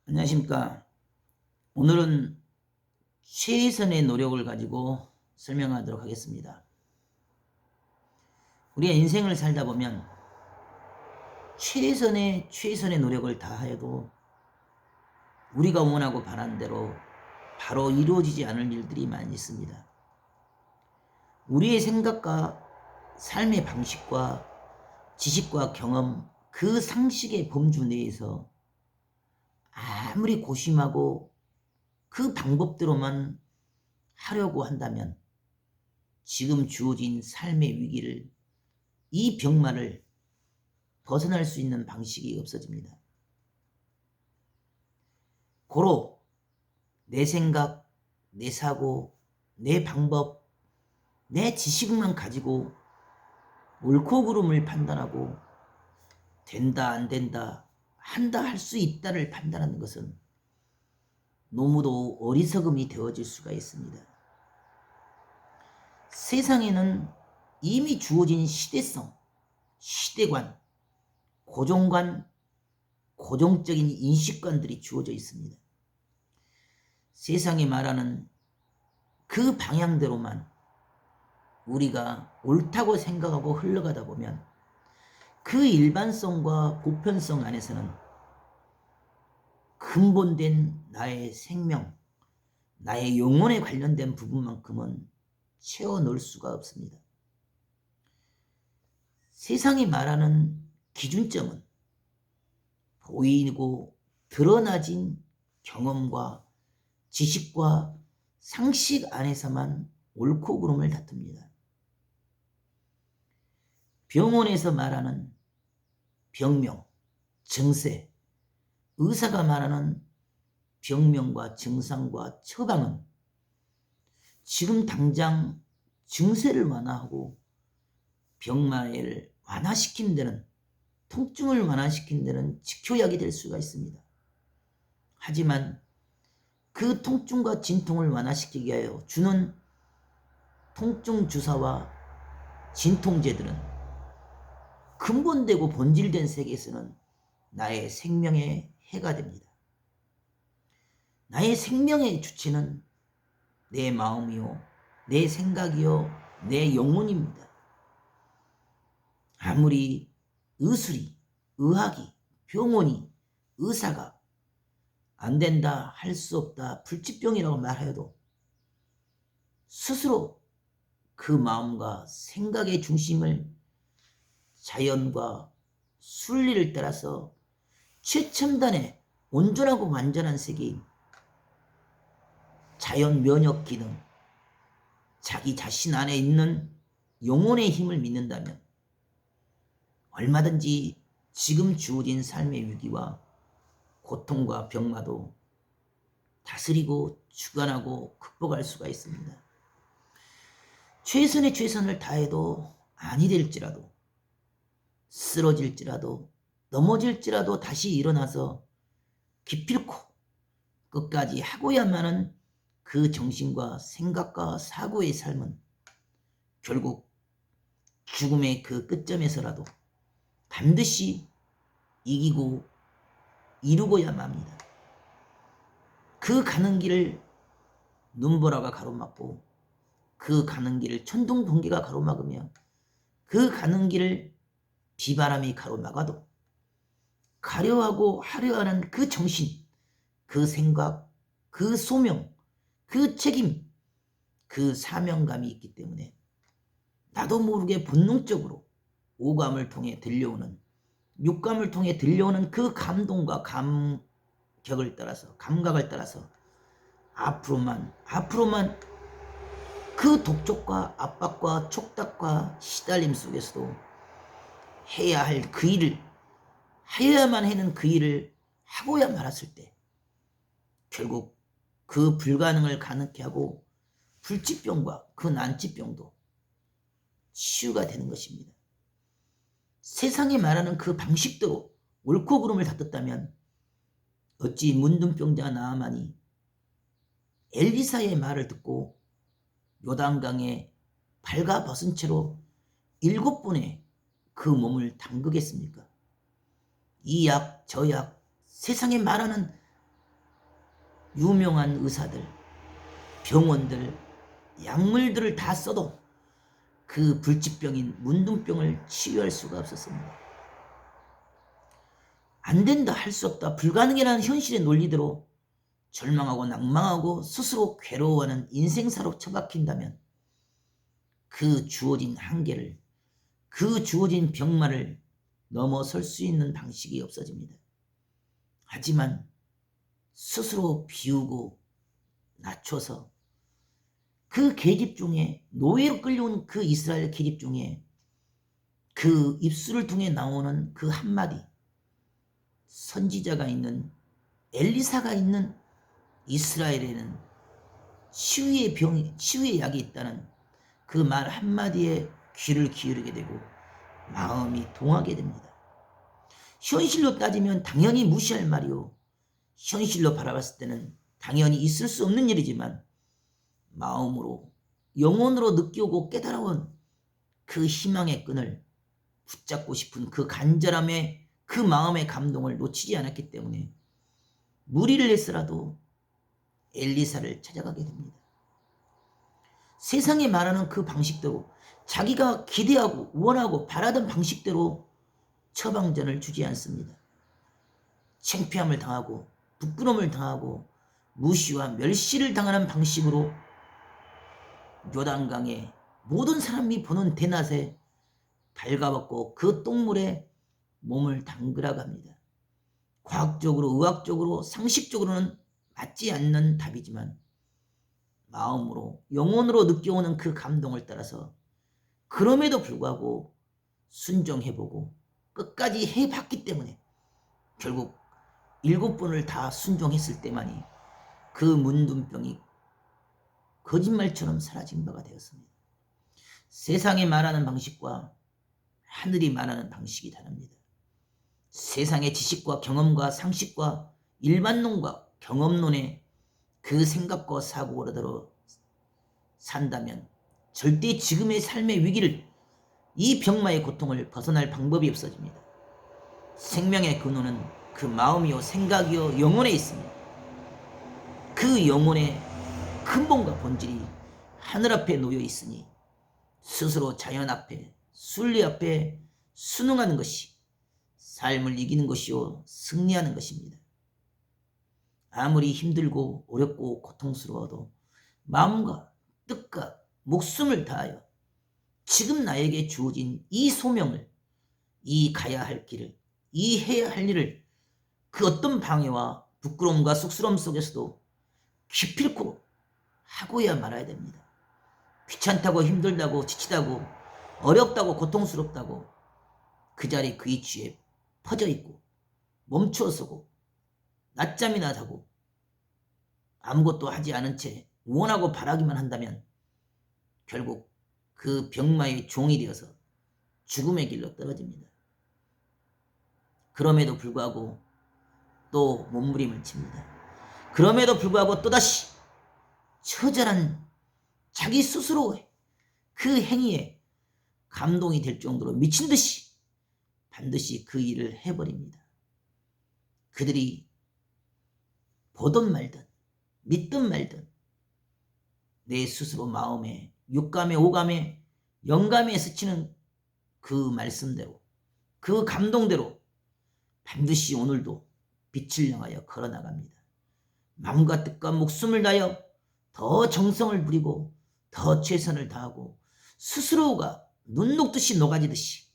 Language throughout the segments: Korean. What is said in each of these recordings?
안녕하십니까. 오늘은 최선의 노력을 가지고 설명하도록 하겠습니다. 우리가 인생을 살다 보면 최선의 노력을 다해도 우리가 원하고 바란 대로 바로 이루어지지 않을 일들이 많이 있습니다. 우리의 생각과 삶의 방식과 지식과 경험, 그 상식의 범주 내에서 아무리 고심하고 그 방법대로만 하려고 한다면 지금 주어진 삶의 위기를, 이 병마를 벗어날 수 있는 방식이 없어집니다. 고로 내 생각, 내 사고, 내 방법, 내 지식만 가지고 옳고 그름을 판단하고 된다 안 된다, 한다 할 수 있다를 판단하는 것은 너무도 어리석음이 되어질 수가 있습니다. 세상에는 이미 주어진 시대성, 시대관, 고정관, 고정적인 인식관들이 주어져 있습니다. 세상이 말하는 그 방향대로만 우리가 옳다고 생각하고 흘러가다 보면 그 일반성과 보편성 안에서는 근본된 나의 생명, 나의 영혼에 관련된 부분만큼은 채워 넣을 수가 없습니다. 세상이 말하는 기준점은 보이고 드러나진 경험과 지식과 상식 안에서만 옳고 그름을 다툽니다. 병원에서 말하는 병명, 증세, 의사가 말하는 병명과 증상과 처방은 지금 당장 증세를 완화하고 병마를 완화시키는 데는, 통증을 완화시키는 데는 직효약이 될 수가 있습니다. 하지만 그 통증과 진통을 완화시키기 위하여 주는 통증 주사와 진통제들은 근본되고 본질된 세계에서는 나의 생명에 해가 됩니다. 나의 생명의 주체는 내 마음이요, 내 생각이요, 내 영혼입니다. 아무리 의술이, 의학이, 병원이, 의사가 안 된다, 할 수 없다, 불치병이라고 말하여도 스스로 그 마음과 생각의 중심을 자연과 순리를 따라서 최첨단의 온전하고 완전한 세계인 자연 면역 기능, 자기 자신 안에 있는 영혼의 힘을 믿는다면 얼마든지 지금 주어진 삶의 위기와 고통과 병마도 다스리고 주관하고 극복할 수가 있습니다. 최선의 최선을 다해도 아니 될지라도, 쓰러질지라도, 넘어질지라도 다시 일어나서 기필코 끝까지 하고야만 하는 그 정신과 생각과 사고의 삶은 결국 죽음의 그 끝점에서라도 반드시 이기고 이루고야 맙니다. 그 가는 길을 눈보라가 가로막고, 그 가는 길을 천둥 번개가 가로막으며, 그 가는 길을 비바람이 가로막아도 가려하고 하려 하는 그 정신, 그 생각, 그 소명, 그 책임, 그 사명감이 있기 때문에 나도 모르게 본능적으로 오감을 통해 들려오는, 육감을 통해 들려오는 그 감동과 감각을 따라서 앞으로만 그 독촉과 압박과 촉닥과 시달림 속에서도 해야 할 그 일을, 하여야만 하는 그 일을 하고야 말았을 때 결국 그 불가능을 가능케 하고 불치병과 그 난치병도 치유가 되는 것입니다. 세상이 말하는 그 방식대로 옳고 그름을 다퉜다면 어찌 문둥병자 나아만이 엘리사의 말을 듣고 요단강에 발가벗은 채로 7번의 그 몸을 담그겠습니까? 이 약, 저 약, 세상에 말하는 유명한 의사들, 병원들, 약물들을 다 써도 그 불치병인 문둥병을 치유할 수가 없었습니다. 안 된다, 할 수 없다, 불가능이라는 현실의 논리대로 절망하고 낭망하고 스스로 괴로워하는 인생사로 처박힌다면 그 주어진 한계를, 그 주어진 병마를 넘어설 수 있는 방식이 없어집니다. 하지만 스스로 비우고 낮춰서 그 계집 중에, 노예로 끌려온 그 이스라엘 계집 중에 그 입술을 통해 나오는 그 한마디, 선지자가 있는, 엘리사가 있는 이스라엘에는 치유의 약이 있다는 그 말 한마디에 귀를 기울이게 되고 마음이 동하게 됩니다. 현실로 따지면 당연히 무시할 말이요, 현실로 바라봤을 때는 당연히 있을 수 없는 일이지만 마음으로, 영혼으로 느끼고 깨달아온 그 희망의 끈을 붙잡고 싶은 그 간절함의, 그 마음의 감동을 놓치지 않았기 때문에 무리를 해서라도 엘리사를 찾아가게 됩니다. 세상에 말하는 그 방식대로, 자기가 기대하고 원하고 바라던 방식대로 처방전을 주지 않습니다. 창피함을 당하고 부끄러움을 당하고 무시와 멸시를 당하는 방식으로 요단강에 모든 사람이 보는 대낮에 발가벗고 그 똥물에 몸을 담그라 갑니다. 과학적으로, 의학적으로, 상식적으로는 맞지 않는 답이지만 마음으로, 영혼으로 느껴오는 그 감동을 따라서 그럼에도 불구하고 순종해보고 끝까지 해봤기 때문에 결국 7번을 다 순종했을 때만이 그 문둥병이 거짓말처럼 사라진 바가 되었습니다. 세상이 말하는 방식과 하늘이 말하는 방식이 다릅니다. 세상의 지식과 경험과 상식과 일반론과 경험론에 그 생각과 사고로 산다면 절대 지금의 삶의 위기를, 이 병마의 고통을 벗어날 방법이 없어집니다. 생명의 근원은 그 마음이요, 생각이요, 영혼에 있습니다. 그 영혼의 근본과 본질이 하늘 앞에 놓여 있으니 스스로 자연 앞에, 순리 앞에 순응하는 것이 삶을 이기는 것이요, 승리하는 것입니다. 아무리 힘들고 어렵고 고통스러워도 마음과 뜻과 목숨을 다하여 지금 나에게 주어진 이 소명을, 이 가야 할 길을, 이 해야 할 일을 그 어떤 방해와 부끄러움과 쑥스러움 속에서도 기필코 하고야 말아야 됩니다. 귀찮다고, 힘들다고, 지치다고, 어렵다고, 고통스럽다고 그 자리 그 위치에 퍼져 있고 멈춰서고 낮잠이나 자고 아무것도 하지 않은 채 원하고 바라기만 한다면 결국 그 병마의 종이 되어서 죽음의 길로 떨어집니다. 그럼에도 불구하고 또 몸부림을 칩니다. 그럼에도 불구하고 또다시 처절한 자기 스스로의 그 행위에 감동이 될 정도로 미친 듯이 반드시 그 일을 해버립니다. 그들이 보든 말든 믿든 말든 내 스스로 마음에 육감에 오감에 영감에 스치는 그 말씀대로, 그 감동대로 반드시 오늘도 빛을 향하여 걸어나갑니다. 마음과 뜻과 목숨을 다하여 더 정성을 부리고 더 최선을 다하고 스스로가 눈 녹듯이 녹아지듯이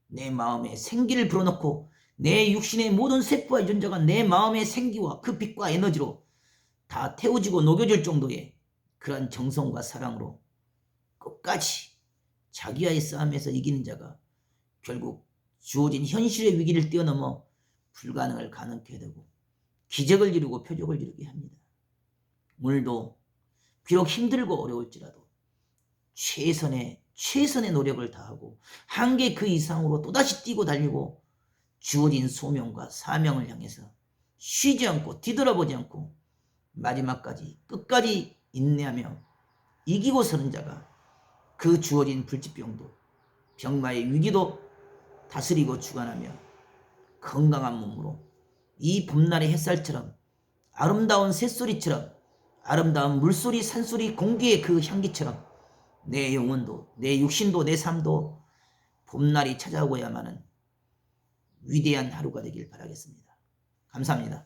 내 마음에 생기를 불어넣고 내 육신의 모든 세포와 유전자가 내 마음의 생기와 그 빛과 에너지로 다 태워지고 녹여질 정도의 그런 정성과 사랑으로 끝까지 자기와의 싸움에서 이기는 자가 결국 주어진 현실의 위기를 뛰어넘어 불가능을 가능케 되고 기적을 이루고 표적을 이루게 합니다. 오늘도 비록 힘들고 어려울지라도 최선의 노력을 다하고 한계 그 이상으로 또다시 뛰고 달리고 주어진 소명과 사명을 향해서 쉬지 않고 뒤돌아보지 않고 마지막까지 끝까지 인내하며 이기고 서는 자가 그 주어진 불치병도 병마의 위기도 다스리고 주관하며 건강한 몸으로 이 봄날의 햇살처럼 아름다운 새소리처럼, 아름다운 물소리, 산소리, 공기의 그 향기처럼 내 영혼도, 내 육신도, 내 삶도 봄날이 찾아오고야만은 위대한 하루가 되길 바라겠습니다. 감사합니다.